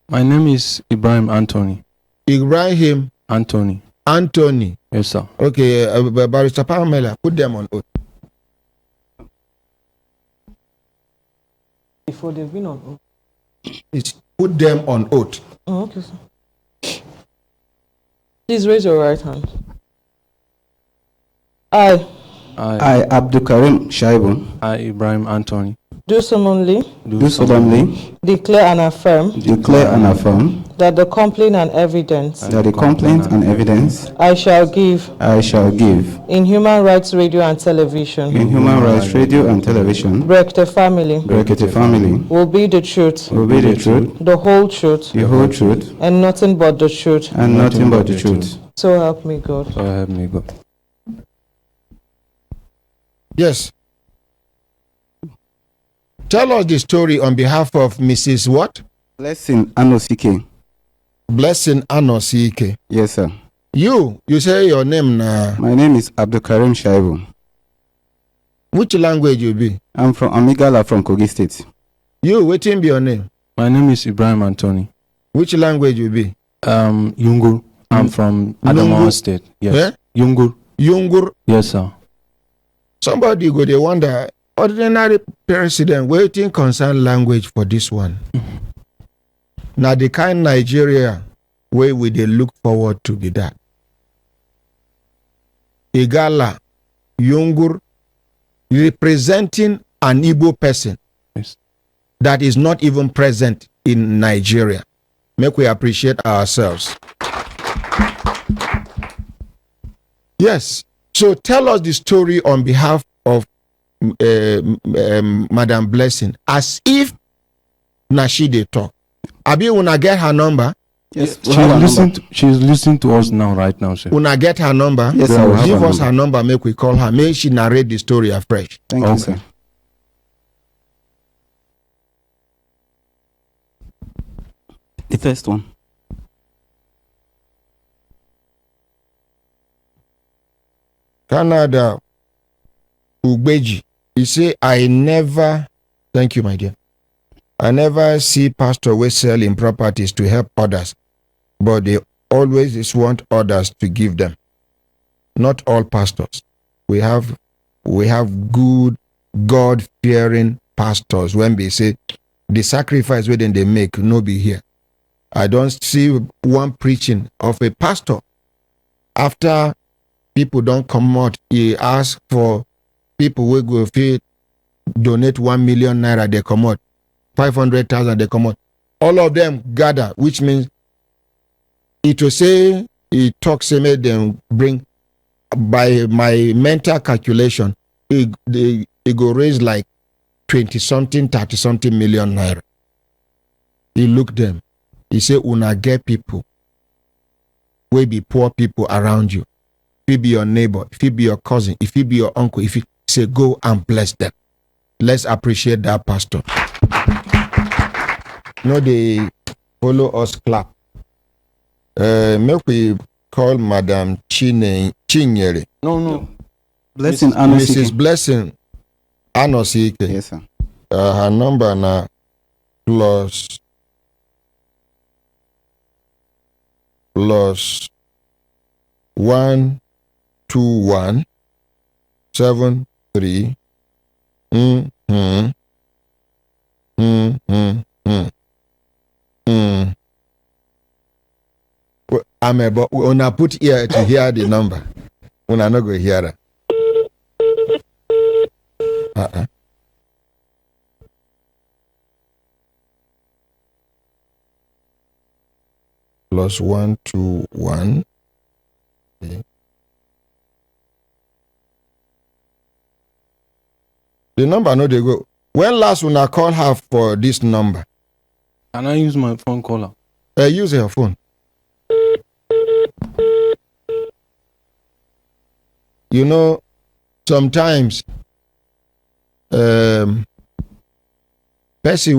My name is Ibrahim Anthony. Ibrahim Anthony. Anthony. Yes, sir. Okay, Barrister Pamela, put them on oath. Before they've been on oath. Put them on oath. Oh, okay, sir. Please raise your right hand. I, Abdulkarim Shaibu, I, Ibrahim Anthony, do solemnly do solemnly declare and affirm that the complaint and evidence I shall give in Human Rights Radio and Television, Brekete Family, will be the truth, the whole truth, and nothing but the truth. So help me God. So help me God. Yes. Tell us the story on behalf of Mrs. what? Blessing Anosike. Blessing Anosike. Yes, sir. You say your name now. My name is Abdulkarim Shaibu. Which language you be? I'm from Amigala from Kogi State. You, waiting be your name? My name is Ibrahim Anthony. Which language you be? Yungur. I'm from Adamawa State. Yes. Eh? Yungur. Yungur. Yes, sir. Somebody go, they wonder, ordinary president waiting concern language for this one. Now the kind Nigeria where we they look forward to be that. Igala, Yungur, representing an Igbo person, yes, that is not even present in Nigeria. Make we appreciate ourselves. Yes. So tell us the story on behalf of Madam Blessing, as if Nashide talk. Abi, una get her number? Yes. She's listening to us now, right now, sir. Una get her number? Yes, sir. Give us her number, make we call her. Make she narrate the story afresh. Thank you, sir. The first one. Canada, Ugbeji. He say, thank you, my dear. I never see pastor we selling properties to help others, but they always want others to give them. Not all pastors. We have good, God-fearing pastors. When they say the sacrifice within they make, no be here. I don't see one preaching of a pastor after people don't come out. He ask for people who go fit donate 1 million naira, they come out. 500,000, they come out. All of them gather, which means it will say, he talks, made them bring, by my mental calculation, it go raise like 20-something, 30-something million naira. He look them. He say, una get people, will be poor people around you. If he be your neighbor, if he be your cousin, if he be your uncle, if he say, go and bless them. Let's appreciate that pastor. No, they follow us clap. Make we call Madam Chinyere. No. Blessing Anosike. Mrs. Blessing Anosike. Yes, sir. Her number now plus 12173. I'm about when I put ear to hear the number. When I not go hear that. Plus 121. Okay. The number no they go. When last when I call her for this number? Can I use my phone caller? Use your phone. You know, sometimes person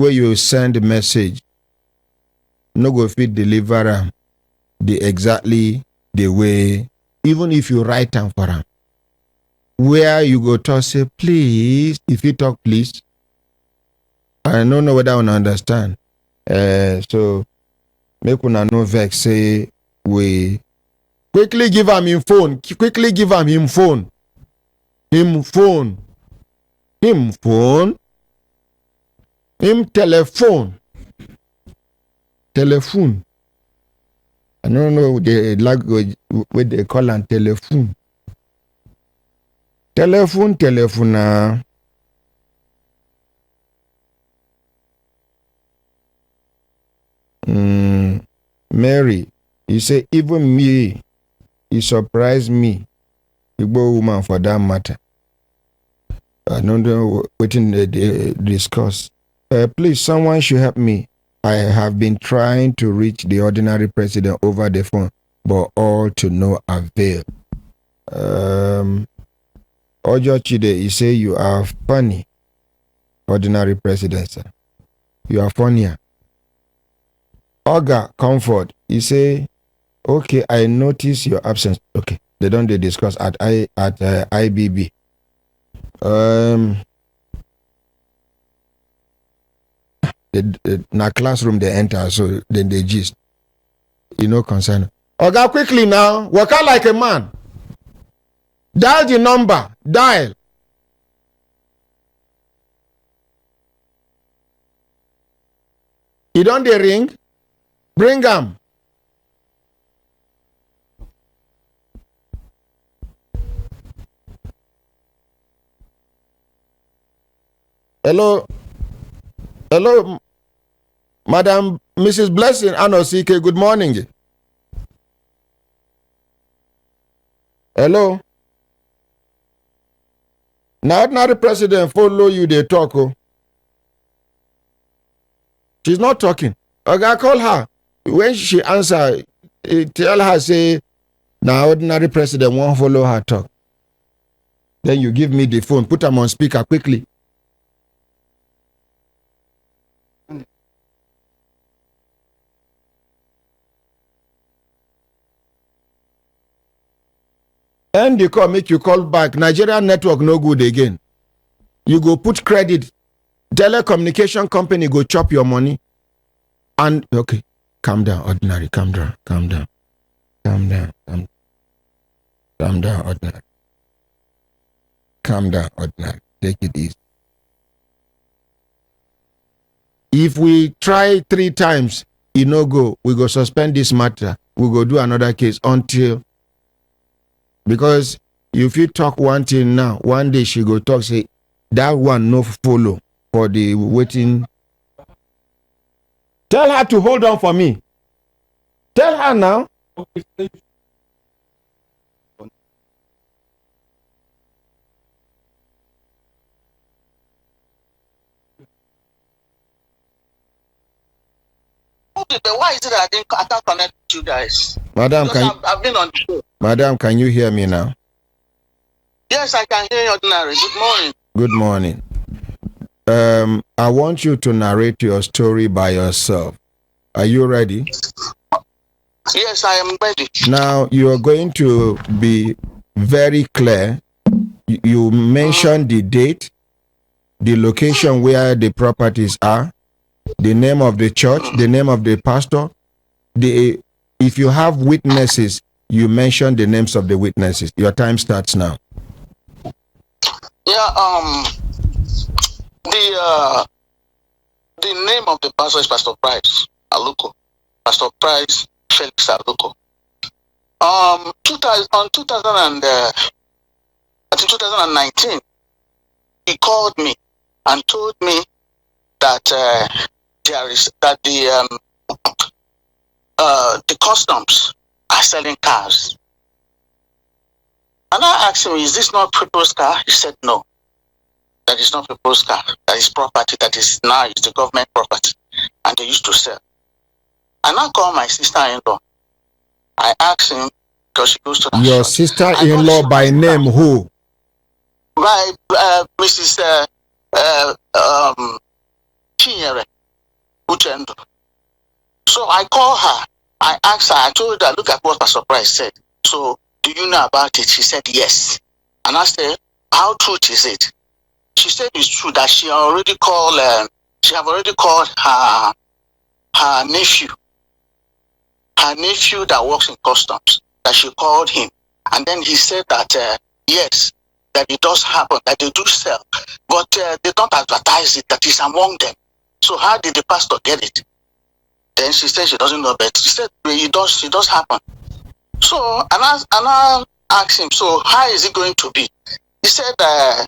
where you send a message no go fit deliver am exactly the way, even if you write am for am. Where you go to say, please, if you talk, please. I don't know whether I understand. So Make una no vex say we quickly give him phone. Quickly give him phone. Him phone. Him phone. Him telephone. Telephone. I don't know the language what they call an telephone. Telephone. Mary, you say even me, he surprised me. Igbo woman for that matter. I don't know what they discuss. Please, someone should help me. I have been trying to reach the ordinary president over the phone, but all to no avail. Ojo Chide, you say you are funny. Ordinary president, sir. You are funnier. Oga Comfort, you say, okay, I notice your absence. Okay, they don't discuss at IBB. Na classroom they enter, so then they gist. You know, concern. Oga, quickly now, work out like a man. Dial the number. Dial. You don't they ring? Bring them. Hello, Madam Mrs. Blessing Anosike. Good morning. Hello. Now, ordinary president follow you. They talk. Oh. She's not talking. Okay, I call her. When she answer, tell her say, now ordinary president won't follow her talk. Then you give me the phone. Put them on speaker quickly. End the call, make you call back. Nigerian network no good again. You go put credit. Telecommunication company go chop your money. And okay, calm down, ordinary. Calm down. Calm down, ordinary. Calm down, ordinary. Take it easy. If we try 3 times, it no go. We go suspend this matter. We go do another case until. Because if you talk one thing now, one day she go talk, say, that one no follow for the waiting. Tell her to hold on for me. Tell her now. Why is it that I can't connect with you guys? Madam, I've been on the show. Madam, can you hear me now? Yes, I can hear you, ordinary. Good morning. Good morning. I want you to narrate your story by yourself. Are you ready? Yes, I am ready. Now, you are going to be very clear. You mention the date, the location where the properties are, the name of the church, the name of the pastor. If you have witnesses, you mention the names of the witnesses. Your time starts now. Yeah, the name of the pastor is Pastor Price Aluko. Pastor Price Felix Aluko. I think 2019, he called me and told me that the customs are selling cars. And I asked him, is this not people's car? He said, no. That is not people's car. That is property that is now is the government property. And they used to sell. And I called my sister-in-law. I asked him, because she goes to that Your sister-in-law by name who? By Mrs. Chinyere Uchendo. So I called her. I asked her, I told her, look at what Pastor Price said. So, do you know about it? She said, yes. And I said, how true is it? She said it's true that she already called her nephew her nephew that works in customs, that she called him. And then he said that, yes, that it does happen, that they do sell, but they don't advertise it, that is among them. So how did the pastor get it? Then she said she doesn't know, but she said it does happen. So, and I asked him, so how is it going to be? He said that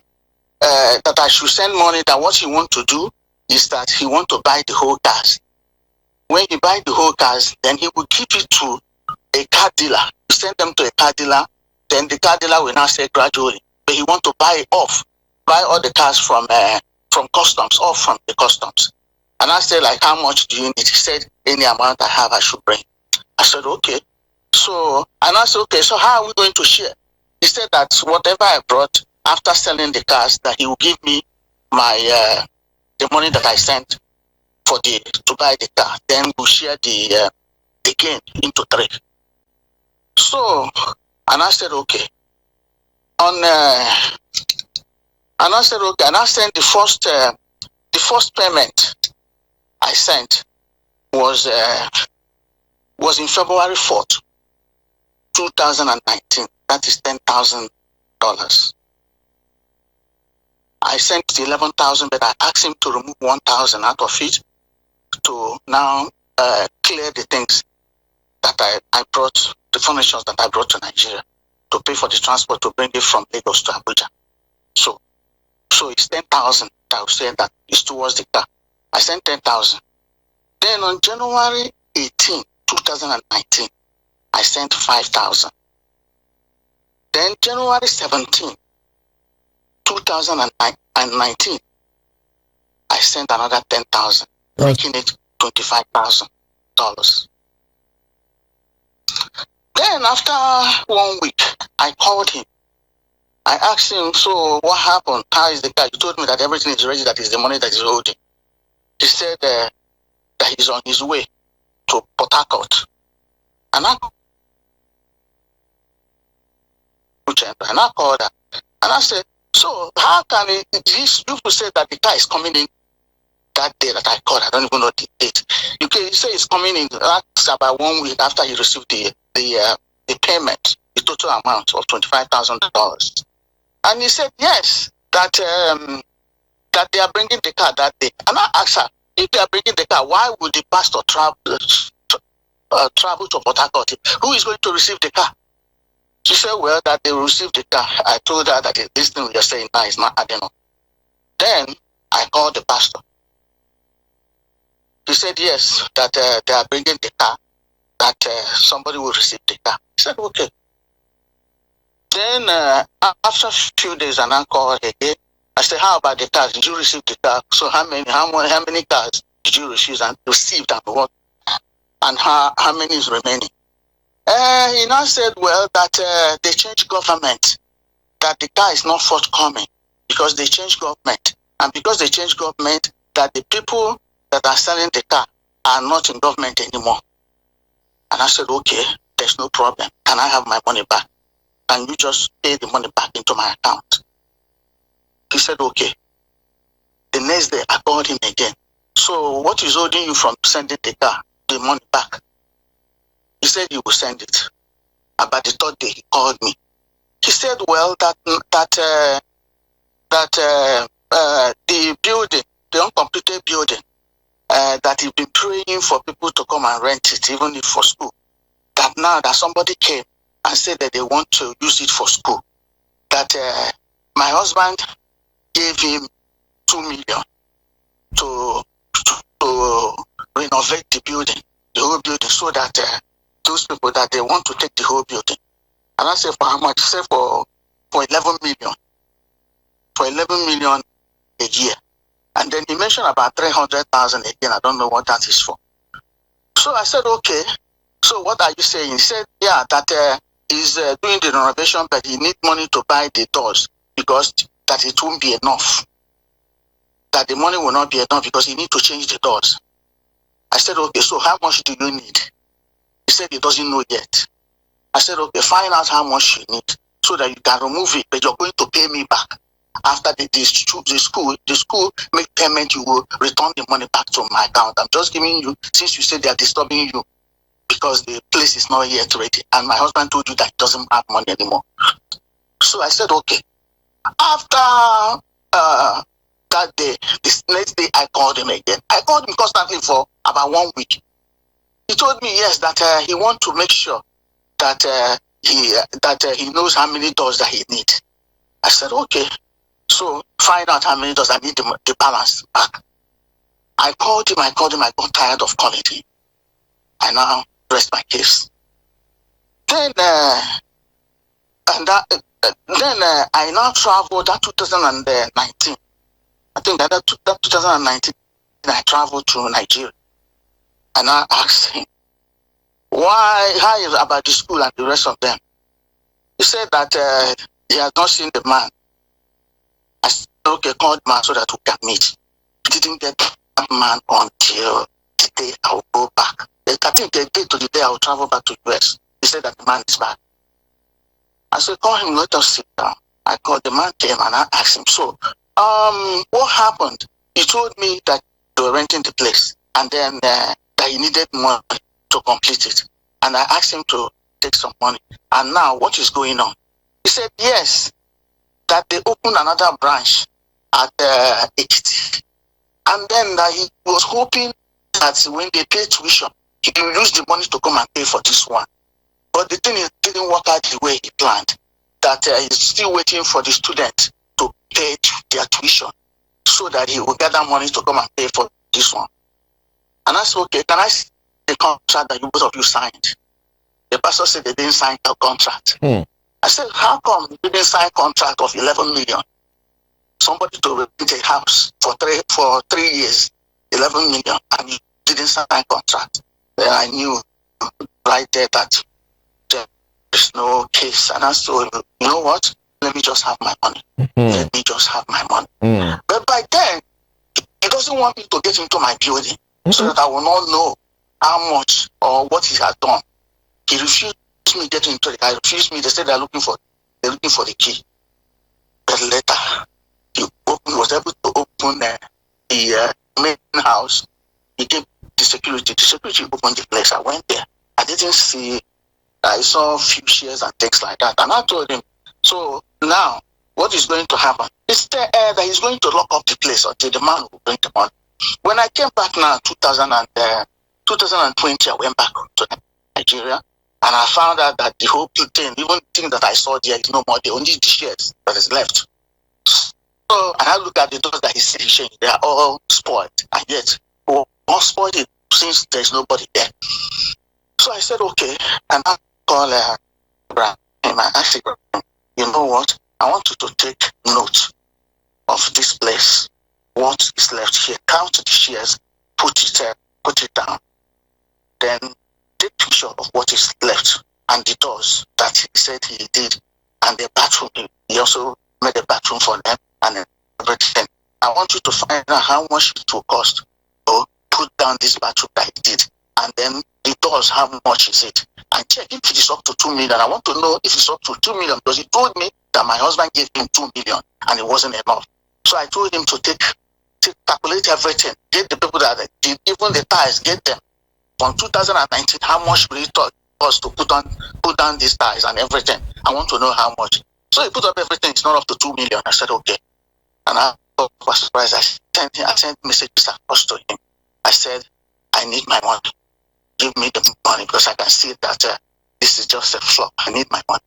I should send money, that what he want to do is that he want to buy the whole cars. When he buy the whole cars, then he will give it to a car dealer. Send them to a car dealer, then the car dealer will now sell gradually. But he want to buy all the cars from customs, off from the customs. And I said, like, how much do you need? He said, any amount I have, I should bring. I said, okay. So, and I said, okay, so how are we going to share? He said that whatever I brought after selling the cars, that he will give me my the money that I sent to buy the car. Then we'll share the gain into 3. So, and I said, okay. And I said, okay. And I sent the first payment I sent was in February 4th, 2019. That is $10,000. I sent 11,000, but I asked him to remove 1,000 out of it to now clear the things that I brought, the furniture that I brought to Nigeria, to pay for the transport to bring it from Lagos to Abuja. So it's 10,000 that I was saying that is towards the car. I sent 10,000. Then on January 18, 2019, I sent 5,000. Then January 17, 2019, I sent another 10,000, making it $25,000. Then after 1 week, I called him. I asked him, so what happened? How is the car? He told me that everything is ready, that is the money that he's holding. He said that he's on his way to Port Harcourt. And I called her. And I said, so how can these people say that the car is coming in that day that I called? I don't even know the date. You can say it's coming in. That's about 1 week after he received the payment, the total amount of $25,000. And he said yes, that they are bringing the car that day. And I asked her, if they are bringing the car, why would the pastor travel to Port Harcourt? Who is going to receive the car? She said, well, that they will receive the car. I told her that this thing you're saying now is not adding up. Then I called the pastor. He said, yes, that they are bringing the car, that somebody will receive the car. I said, okay. Then after a few days, and I called again. I said, how about the cars? Did you receive the car? So how many cars did you receive and what? And how many is remaining? He now said, well, that they changed government, that the car is not forthcoming because they changed government. And because they changed government, that the people that are selling the car are not in government anymore. And I said, okay, there's no problem. Can I have my money back? Can you just pay the money back into my account? He said, okay. The next day, I called him again. So what is holding you from sending the money back? He said he will send it. About the 3rd day, he called me. He said, well, that the building, the uncompleted building, that he's been praying for people to come and rent it, even if for school. That now that somebody came and said that they want to use it for school. That my husband gave him 2 million to renovate the whole building, so that those people that they want to take the whole building. And I said, for how much? He said for 11 million. For 11 million a year. And then he mentioned about 300,000 again. I don't know what that is for. So I said, okay. So what are you saying? He said, yeah, that he's doing the renovation, but he needs money to buy the doors because that it won't be enough. That the money will not be enough because he needs to change the doors. I said, okay, so how much do you need? He said he doesn't know yet. I said, okay, find out how much you need so that you can remove it, but you're going to pay me back. After the school make payment, you will return the money back to my account. I'm just giving you, since you said they are disturbing you because the place is not yet ready. And my husband told you that he doesn't have money anymore. So I said, okay. After that day, this next day, I called him again. I called him constantly for about 1 week. He told me, yes, that he wants to make sure that he knows how many dollars that he needs. I said, okay. So find out how many dollars I need the balance back. I called him. I got tired of calling him. I now rest my case. Then I now traveled that 2019. I think that 2019 I traveled to Nigeria. And I asked him, how is about the school and the rest of them? He said that he has not seen the man. I said, okay, call the man so that we can meet. He didn't get that man until the day I will go back. I think the day to the day I will travel back to the US. He said that the man is back. I said, call him, let us sit down. I called the man, came and I asked him, so, what happened? He told me that they were renting the place and then that he needed money to complete it. And I asked him to take some money. And now, what is going on? He said, yes, that they opened another branch at Ekiti. And then he was hoping that when they pay tuition, he will use the money to come and pay for this one. But the thing didn't work out the way he planned. That he's still waiting for the student to pay their tuition so that he will gather money to come and pay for this one. And I said, okay, can I see the contract that you both of you signed? The pastor said they didn't sign the contract. I said, how come you didn't sign a contract of 11 million? Somebody to rent a house for 3 years, 11 million, and you didn't sign a contract. Then I knew right there that there's no case. And I said, you know what? Let me just have my money. Let me just have my money. But by then, he doesn't want me to get into my building so that I will not know how much or what he has done. He refused me getting into it. I refused me. They said they're looking for the key. But later, he was able to open the main house. He gave the security. The security opened the place. I went there. I didn't see. I saw a few shares and things like that. And I told him, so now, what is going to happen? He said that he's going to lock up the place until the man will bring the money. When I came back now, 2020, I went back to Nigeria. And I found out that the whole thing, even the thing that I saw there is no more. The only the shares that is left. So, and I look at the doors that he's saying, they are all spoiled. And yet, all spoiled it since there's nobody there. So I said, okay. And I called Abraham. And I asked Abraham, you know what? I want you to take note of this place. What is left here? Count the shares, put it down. Then take picture of what is left and the doors that he said he did, and the bathroom. He also made a bathroom for them and everything. I want you to find out how much it will cost to put down this bathroom that he did, and then the doors, how much is it? And check if it is up to 2 million. I want to know if it's up to 2 million because he told me that my husband gave him 2 million and it wasn't enough. So I told him to calculate everything, get the people that did, even the ties, get them. From 2019, how much will it cost to put down these ties and everything? I want to know how much. So he put up everything. It's not up to 2 million. I said, okay. And I was surprised. I sent messages across to him. I said, I need my money. Give me the money because I can see that this is just a flop. I need my money.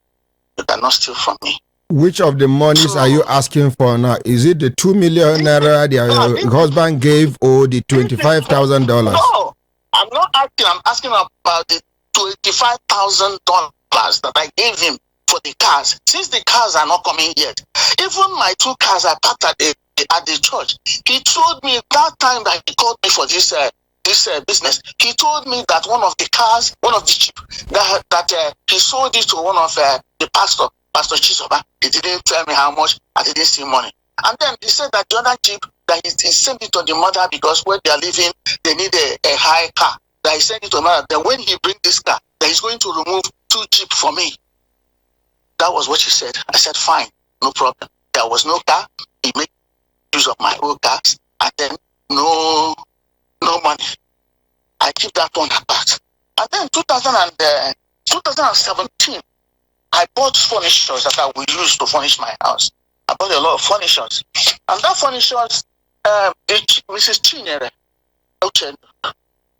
You cannot steal from me. Which of the monies are you asking for now? Is it the 2 million naira your husband gave or the $25,000? No, I'm not asking. I'm asking about the $25,000 that I gave him for the cars. Since the cars are not coming yet, even my 2 cars are parked at the church. He told me that time that he called me for this business. He told me that one of the cars, one of the Jeep, that he sold it to one of the pastor Chisoba. He didn't tell me how much. I didn't see money. And then he said that the other Jeep, that he sent it to the mother because where they are living, they need a high car. That he sent it to the mother. Then when he bring this car, that he's going to remove 2 Jeep for me. That was what she said. I said, fine, no problem. There was no car. He made use of my old cars. And then no money. I keep that one apart. And then 2017, I bought furnitures that I will use to furnish my house. I bought a lot of furnitures. And that furnitures, Mrs. Chinyere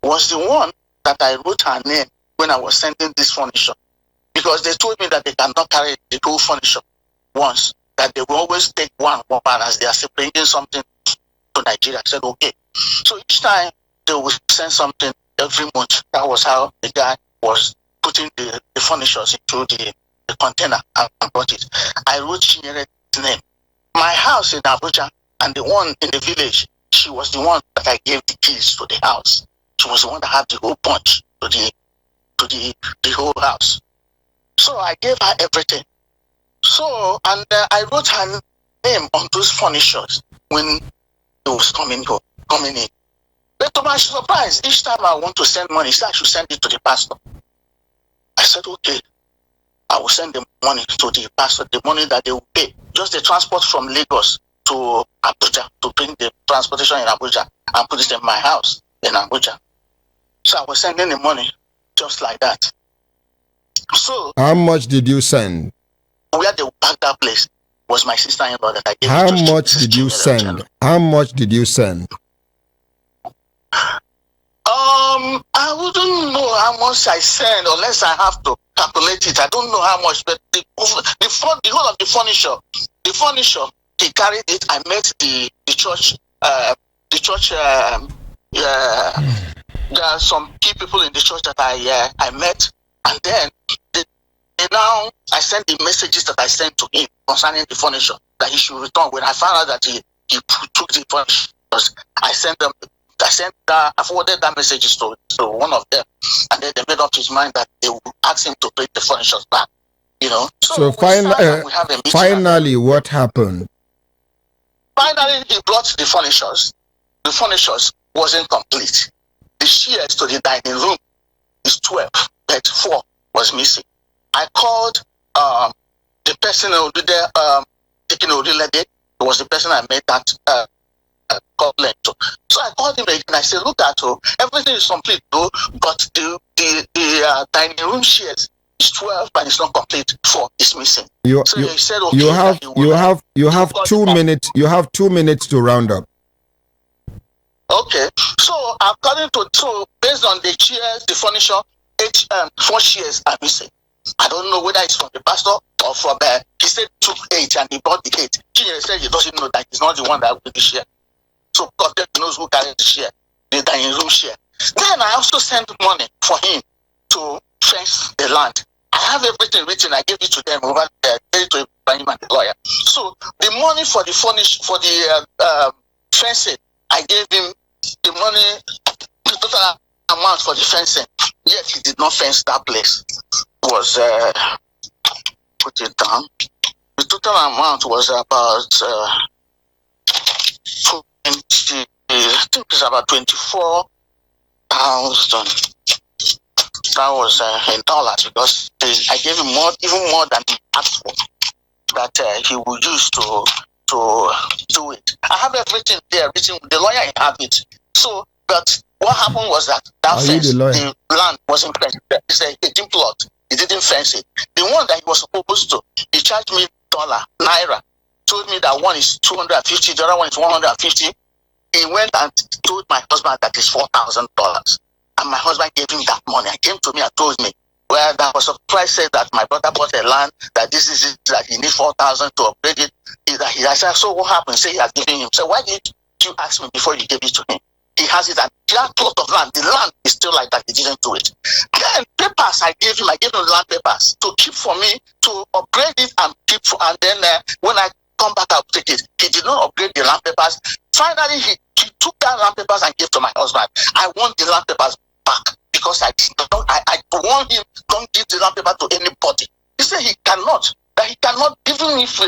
was the one that I wrote her name when I was sending this furniture. Because they told me that they cannot carry the whole furniture once, that they will always take one as they are bringing something to Nigeria. I said, okay. So each time they will send something every month. That was how the guy was putting the furnitures into the container and brought it. I wrote Chinyere's name. My house in Abuja and the one in the village, she was the one that I gave the keys to the house. She was the one that had the whole punch to the whole house. So I gave her everything. So, and I wrote her name on those furnitures when it was coming in. But to my surprise, each time I want to send money, she said I should send it to the pastor. I said, okay, I will send the money to the pastor, the money that they will pay. Just the transport from Lagos to Abuja, to bring the transportation in Abuja and put it in my house in Abuja. So I was sending the money just like that. So how much did you send? Where they packed that place was my sister-in-law that I gave. How much did you send? How much did you send? I wouldn't know how much I send unless I have to calculate it. I don't know how much, but the whole of the furniture, he carried it. I met the church. There are some key people in the church that I met, and then now I sent the messages that I sent to him concerning the furniture that he should return. When I found out that he took the furniture, I forwarded that messages to one of them, and then they made up his mind that they would ask him to bring the furniture back. You know. So finally, what happened? Finally, he brought the furnitures. The furnitures wasn't complete. The chairs to the dining room is 12, but 4 was missing. I called the person who did taking a real date. It was the person I made that complaint to. So I called him again and I said, look at everything is complete though, but the dining room chairs is 12 and it's not complete. 4 is missing. He said, okay, you have 2 minutes. You have 2 minutes to round up. Okay. So based on the chairs, the furniture, 4 chairs are missing. I don't know whether it's from the pastor or from he said took 8 and he brought the 8. He said he doesn't know that he's not the one that with the share. So God knows who carries the share, the dining room share. Then I also sent money for him to fence the land. I have everything written. I gave it to them over there, to Ibrahim and the lawyer. So the money for the fencing, I gave him the money, the total amount for the fencing. Yet he did not fence that place. Was put it down. The total amount was about 20. I think it's about 24,000. That was in dollars because I gave him even more than he asked for. That he would use to do it. I have everything there written. The lawyer had it. So, but what happened was that fence, the land wasn't fenced. It's a deep plot. He didn't fence it. The one that he was supposed to, he charged me naira. Told me that one is 250, the other one is 150. He went and told my husband that it's $4,000. And my husband gave him that money. He came to me and told me, well, that was a price said that my brother bought a land, that this is it, that he needs 4,000 to upgrade it. I said, so what happened? Say he has given him. So why did you ask me before you gave it to him? He has it, and that plot of land, the land is still like that. He didn't do it. Then papers I gave him land papers to keep for me, to upgrade it and keep and then when I come back, I'll take it. He did not upgrade the land papers. Finally, he took that land papers and gave to my husband. I want the land papers back because I warned him, don't give the land paper to anybody. He said he cannot. That he cannot, even if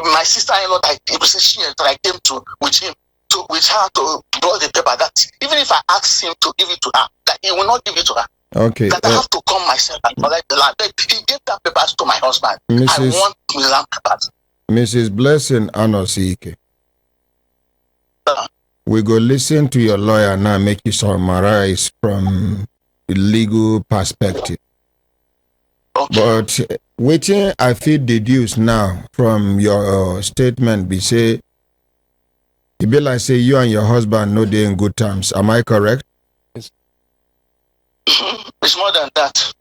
my sister-in-law that I came to with him, with her to draw the paper, that even if I ask him to give it to her, that he will not give it to her. Okay. That I have to come myself and collect the land. He gave that papers to my husband. I want the land papers. Mrs. Blessing Anosike. We go listen to your lawyer now, make you summarize from legal perspective. Okay. But waiting, I feel deduce now from your statement. Be say, it be like say you and your husband know they in good terms. Am I correct? It's more than that.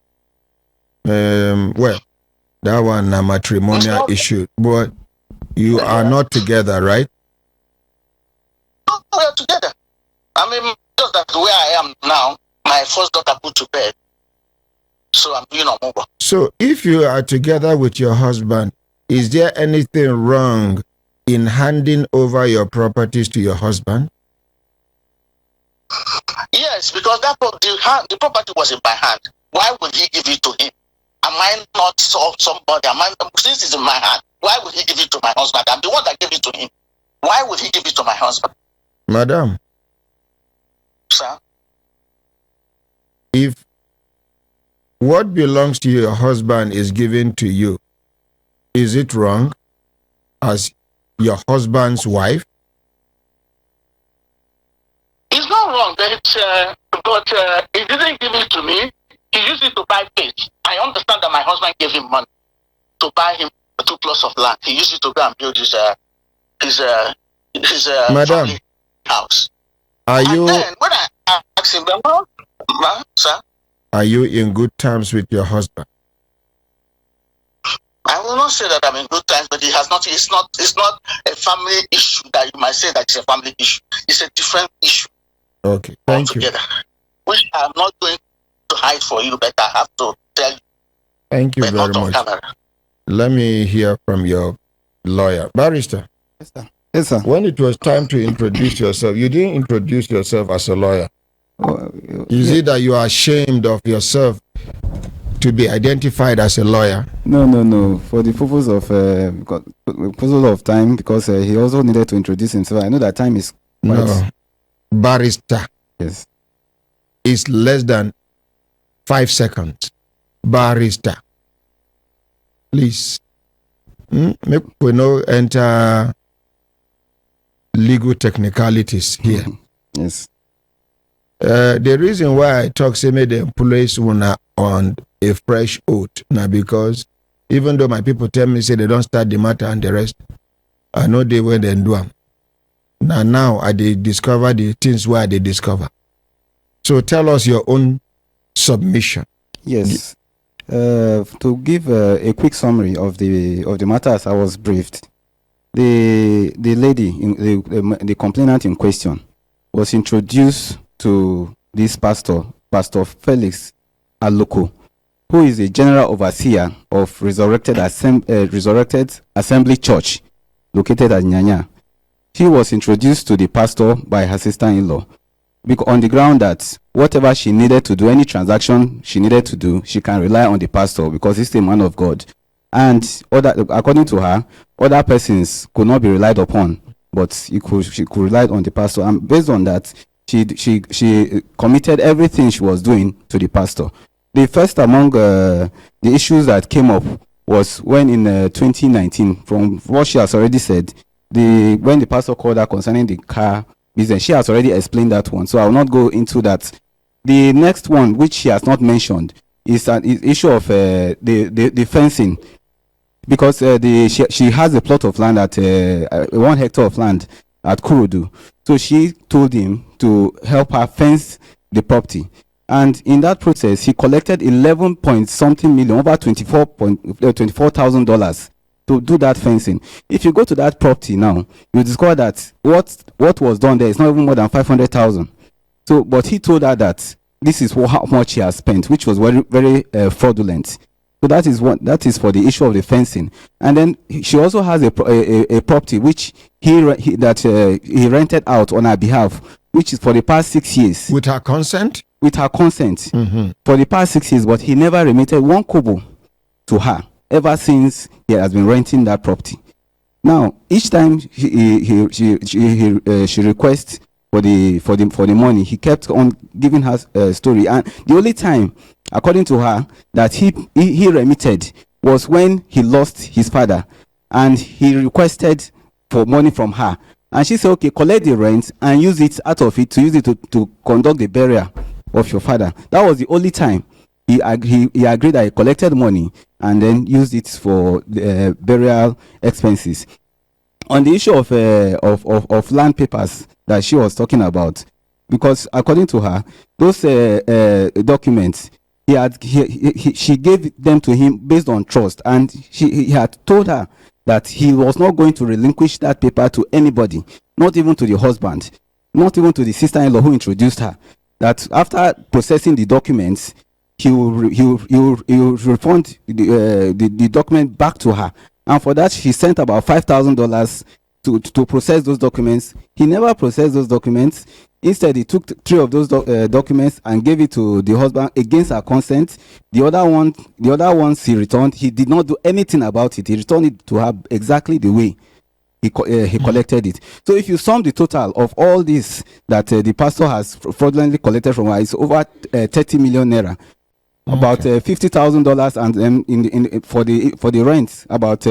Well, that one a matrimonial issue, but you are not together, right? No, we are together. I mean, just that where I am now, my first daughter put to bed, so I'm doing a mobile. So, if you are together with your husband, is there anything wrong in handing over your properties to your husband? Yes, because the property was in my hand. Why would he give it to him? Am I not somebody? Since it's in my hand, why would he give it to my husband? I'm the one that gave it to him. Why would he give it to my husband? Madam. Sir? If what belongs to your husband is given to you, is it wrong as your husband's wife? It's not wrong, but he didn't give it to me. He used it to buy things. I understand that my husband gave him money to buy him 2 plots of land. He used it to go and build his Madam, family house. Then when I asked him, sir, are you in good terms with your husband? I will not say that I'm in good times, but it's not a family issue that you might say that it's a family issue. It's a different issue. Okay, thank altogether, which I'm not going to hide for you, but I have to tell you. Thank you very much. Let me hear from your lawyer. Barrister. Yes, sir. Yes, sir. When it was time to introduce yourself, you didn't introduce yourself as a lawyer. Is it that you are ashamed of yourself to be identified as a lawyer? No. For the purpose of time, because he also needed to introduce himself. I know that time is quite... No. Barrister. Yes. Is less than 5 seconds. Barrister. Please. Make we no enter legal technicalities here. Yes. The reason why I talk say me the police una on a fresh oath now, because even though my people tell me say they don't start the matter and the rest, I know they went and do them. Now I discover the things where they discover. So tell us your own submission. Yes. To give a quick summary of the matters I was briefed, the lady, the complainant in question, was introduced to this pastor Felix Aloko, who is a general overseer of Resurrected Assembly Church located at Nyanya. He was introduced to the pastor by her sister-in-law on the ground that whatever she needed to do, any transaction she needed to do, she can rely on the pastor because he's a man of God. And according to her, other persons could not be relied upon, but she could rely on the pastor. And based on that, she committed everything she was doing to the pastor. The first among the issues that came up was when in 2019, from what she has already said, when the pastor called her concerning the car business, she has already explained that one, so I will not go into that. The next one, which she has not mentioned, is an issue of the fencing, because she has a plot of land at 1 hectare of land at Kurudu. So she told him to help her fence the property, and in that process, he collected 11 point something million, over $24,000 to do that fencing. If you go to that property now, you discover that what was done there is not even more than 500,000. So, but he told her that this is how much he has spent, which was very, very fraudulent. So that is for the issue of the fencing. And then she also has a property which he rented out on her behalf, which is for the past 6 years. With her consent? With her consent. For the past 6 years, but he never remitted 1 kobo to her ever since he has been renting that property. Now, each time she requests for the money, he kept on giving her a story. And the only time, according to her, that he remitted was when he lost his father, and he requested for money from her. And she said, okay, collect the rent and use it out of it to use it to conduct the burial of your father. That was the only time he agreed that he collected money and then used it for burial expenses. On the issue of land papers that she was talking about, because according to her, those documents, she gave them to him based on trust, and he had told her that he was not going to relinquish that paper to anybody, not even to the husband, not even to the sister-in-law who introduced her. That after processing the documents, he will refund the document back to her, and for that she sent about $5,000 to process those documents. He never processed those documents. Instead, he took 3 of those documents and gave it to the husband against her consent. The other ones he returned. He did not do anything about it. He returned it to her exactly the way he collected it. So if you sum the total of all this that the pastor has fraudulently collected from her, it's over 30 million naira. About $50,000, and for the rent, about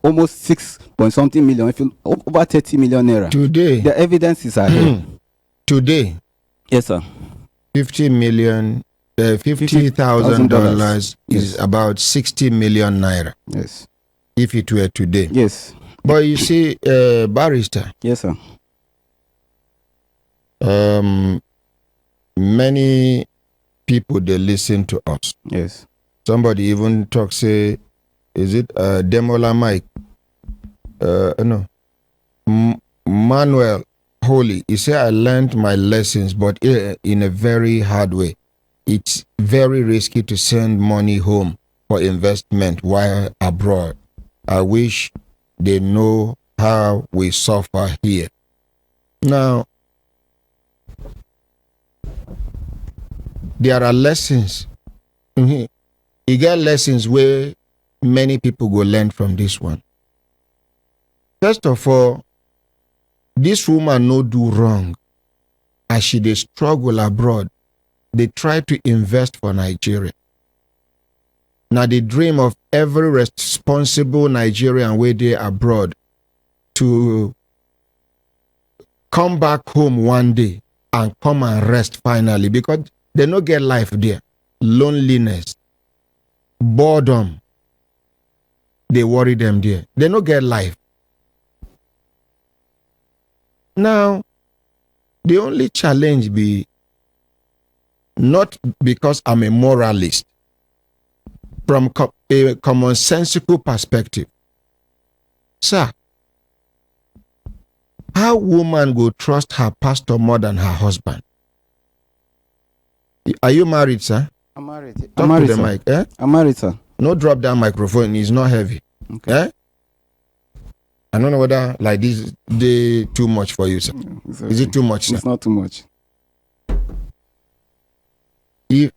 almost 6 point something million. If you over 30 million naira. Today, the evidence is here. Today, yes, sir. $50,000 is about 60 million naira. Yes. If it were today. Yes. But you see, barrister. Yes, sir. Many people, they listen to us. Yes. Somebody even talk, say, is it Demola Mike? No. Manuel Holy. He said, I learned my lessons, but in a very hard way. It's very risky to send money home for investment while abroad. I wish they know how we suffer here. Now, there are lessons. You get lessons where many people go learn from this one. First of all, this woman no do wrong. As she dey struggle abroad, they try to invest for Nigeria. Now the dream of every responsible Nigerian way they abroad to come back home one day and come and rest finally, because they no get life there. Loneliness, boredom, they worry them there. They no get life. Now, the only challenge be not because I'm a moralist, from a commonsensical perspective. Sir, how woman go trust her pastor more than her husband? Are you married, sir? I'm married. Talk to the mic. Eh? I'm married, sir. No, drop that microphone. It's not heavy. Okay. Eh? I don't know whether like this they too much for you, sir. Okay. Is it too much, sir? It's not too much. If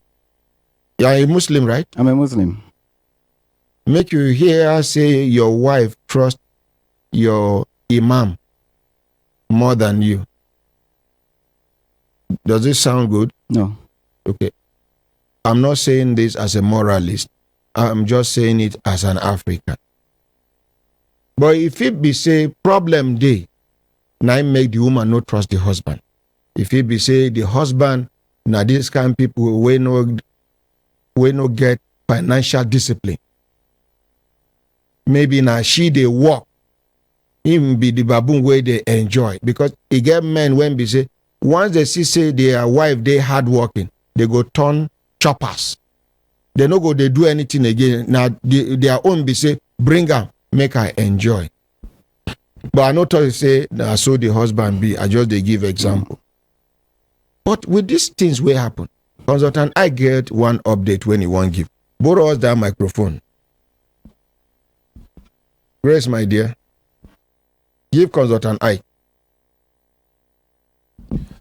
you are a Muslim, right? I'm a Muslim. Make you hear say your wife trust your imam more than you. Does it sound good? No. Okay. I'm not saying this as a moralist. I'm just saying it as an African. But if it be say problem day, now make the woman not trust the husband. If it be say the husband, now this kind of people we no get financial discipline. Maybe now she they work, even be the baboon way they enjoy. Because it get men when they say, once they see say their wife they hard working, they go turn choppers. They no go they do anything again. Now their own be say, bring her, make her enjoy. But I know to say nah, so the husband be. I just they give example. But with these things will happen. Consultant, I get one update when you want give. Borrow us that microphone. Grace, my dear. Give consultant I.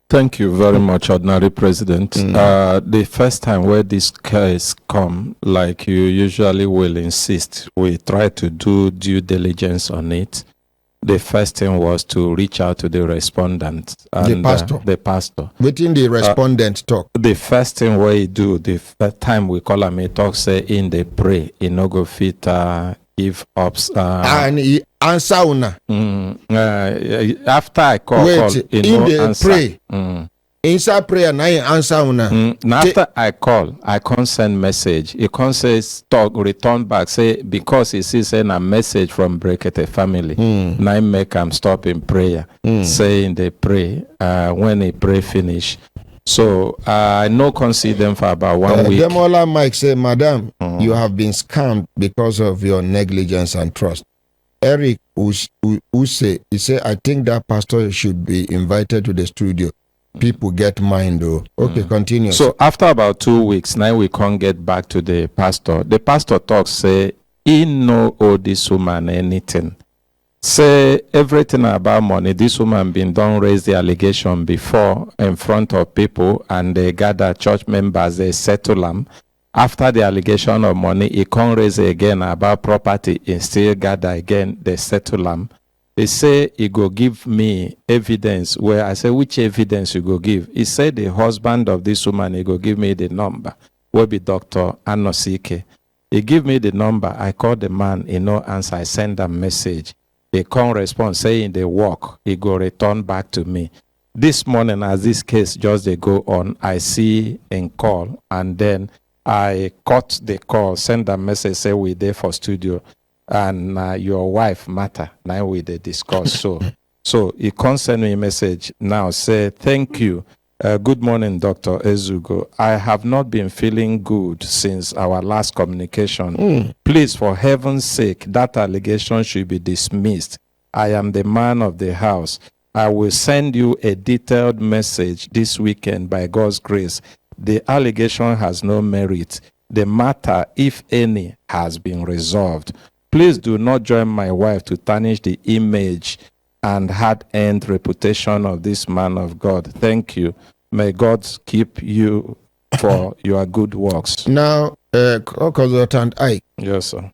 Thank you very much, Ordinary President. The first time where this case come, like you usually will insist, we try to do due diligence on it. The first thing was to reach out to the respondent. And, the pastor. Within the respondent talk. The first thing we do, the first time we call him, he talk, say, in the pray, in no go fit, give ups. And he answer una. After I call, in the pray, inside prayer na him answer una. Now after I call, I can't send message. He can't say talk, return back, say because he sees a message from Brekete Family. Now I make him stop in prayer, saying they pray. When he pray finish. So I no consider them for about 1 week. Demola Mike say, Madam, you have been scammed because of your negligence and trust. Eric Use, he say, I think that pastor should be invited to the studio. People get mind though. Okay, continue. So after about 2 weeks, now we can't get back to the pastor. The pastor talks, say, he no owe this woman anything. Say everything about money. This woman been done raise the allegation before in front of people, and they gather church members, they settle them. After the allegation of money, he can't raise it again about property, he still gather again, they settle them. They say he go give me evidence. Where I say, which evidence you go give? He said the husband of this woman, he go give me the number. Will be Dr. Anosike. He give me the number. I call the man, he no answer. I send a message. He can't respond, saying they work. He go return back to me. This morning, as this case just they go on, I see in call, and then I cut the call, send a message, say we there for studio. And your wife matter now we they discuss. So he can send me a message now, say thank you, good morning Dr. Ezugo, I have not been feeling good since our last communication. Please, for heaven's sake, that allegation should be dismissed. I am the man of the house. I will send you a detailed message this weekend by God's grace. The allegation has no merit. The matter, if any, has been resolved. Please do not join my wife to tarnish the image and hard-earned reputation of this man of God. Thank you. May God keep you for your good works. Now, Consultant Ike. Yes, sir.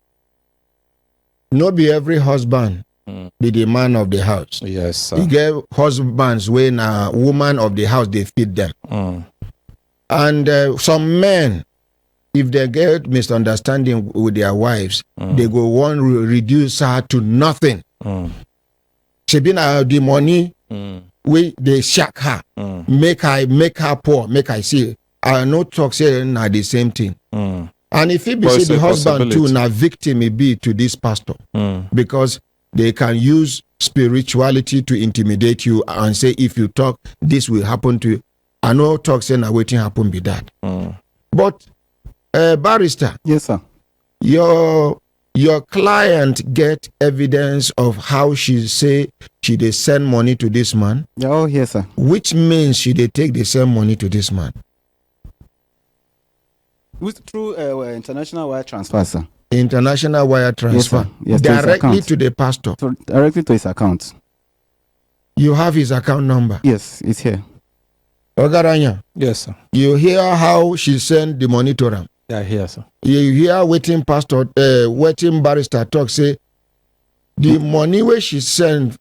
No be every husband be the man of the house. Yes, sir. You get husbands when a woman of the house, they feed them. And some men, if they get misunderstanding with their wives, they go want to reduce her to nothing. She been the money, they shack her, make her poor, make her see. I no talk say na the same thing. And if it be say the husband too, na victim may be to this pastor, because they can use spirituality to intimidate you and say if you talk, this will happen to you. I no talk say na waiting happen be that. But barrister, yes, sir. Your client get evidence of how she say she dey send money to this man. Oh, yes, sir. Which means she dey take the same money to this man through international wire transfer, sir. International wire transfer, yes, directly to the pastor. Directly to his account. You have his account number. Yes, it's here. Ogaranya. Yes, sir. You hear how she send the money to him. Yeah, here, sir. You hear waiting pastor, waiting barrister talk say the money where she send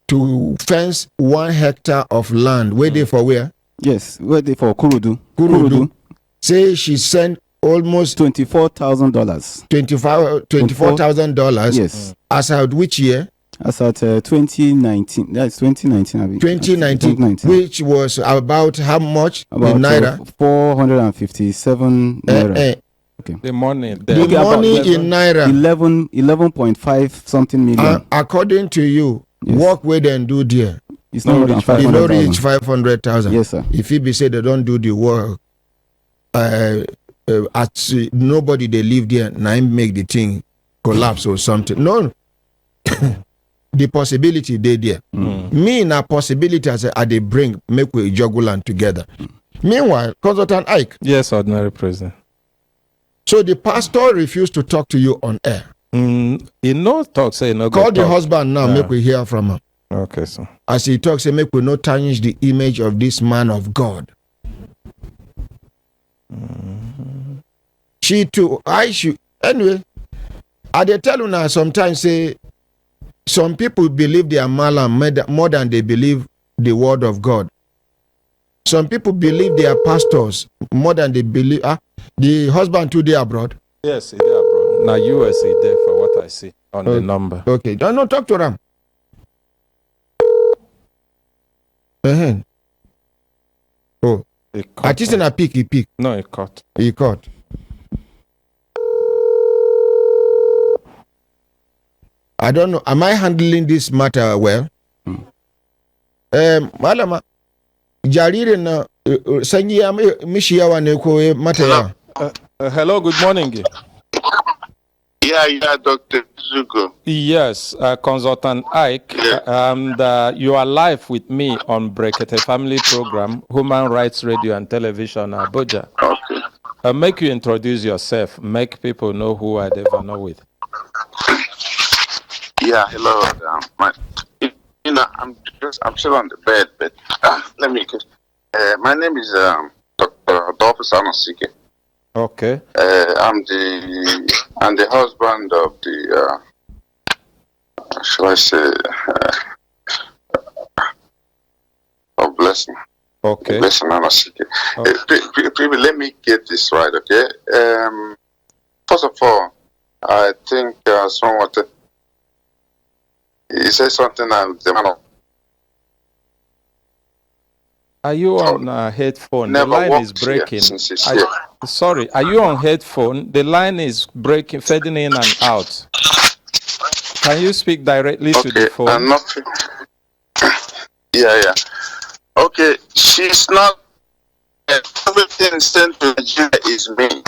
to fence 1 hectare of land, where they for where? Yes, where they for Kurudu. Say she sent almost $24,000. $24,000. Yes. As at which year? As at 2019. That's 2019. 2019. Which was about how much? About in naira? 457 naira. Okay. The money. The money in naira. 11.5 something million. According to you, yes. Work where they do there. It's not reach 500,000. It reach 500,000. Yes, sir. If it be said they don't do the work, nobody they live there, now make the thing collapse or something. No. The possibility they there. Me na possibility as they bring make we juggle and together. Meanwhile, Consultant Ike. Yes, ordinary president. So the pastor refused to talk to you on air. He no talk, say no. Call the husband now, make we hear from him. Okay, sir. As he talks, say make we not tarnish the image of this man of God. She too, I should anyway. I they tell you now sometimes say some people believe they are malam more than they believe the word of God. Some people believe they are pastors more than they believe. The husband too they abroad. Yes, he there abroad. Now US is there for what I see on the number. Okay, don't talk to them. Oh. I just in a pick, he pick. No, he cut. He cut. I don't know. Am I handling this matter well? Malama, jarire na sanyi ya mishi yawa ne ko mata yawa. Hello, good morning. Yeah, Dr. Zuko. Yes, Consultant Ike, and you are live with me on Brekete Family program, Human Rights Radio and Television, Abuja. Okay. Make you introduce yourself. Make people know who I ever know with. Yeah, hello. I'm still on the bed, but let me. My name is Dr. Adolphus Anosike. Okay. I'm the husband of the shall I say of Blessing. Okay. Blessing Anosike. Let me get this right, okay? First of all, I think somewhat he said something the man of. Are you on headphone? The Never line is worked breaking. here since he's here. Sorry, are you on headphone? The line is breaking, fading in and out. Can you speak directly to the phone? Nothing. Yeah. Okay, she's not. Everything sent to Nigeria is me.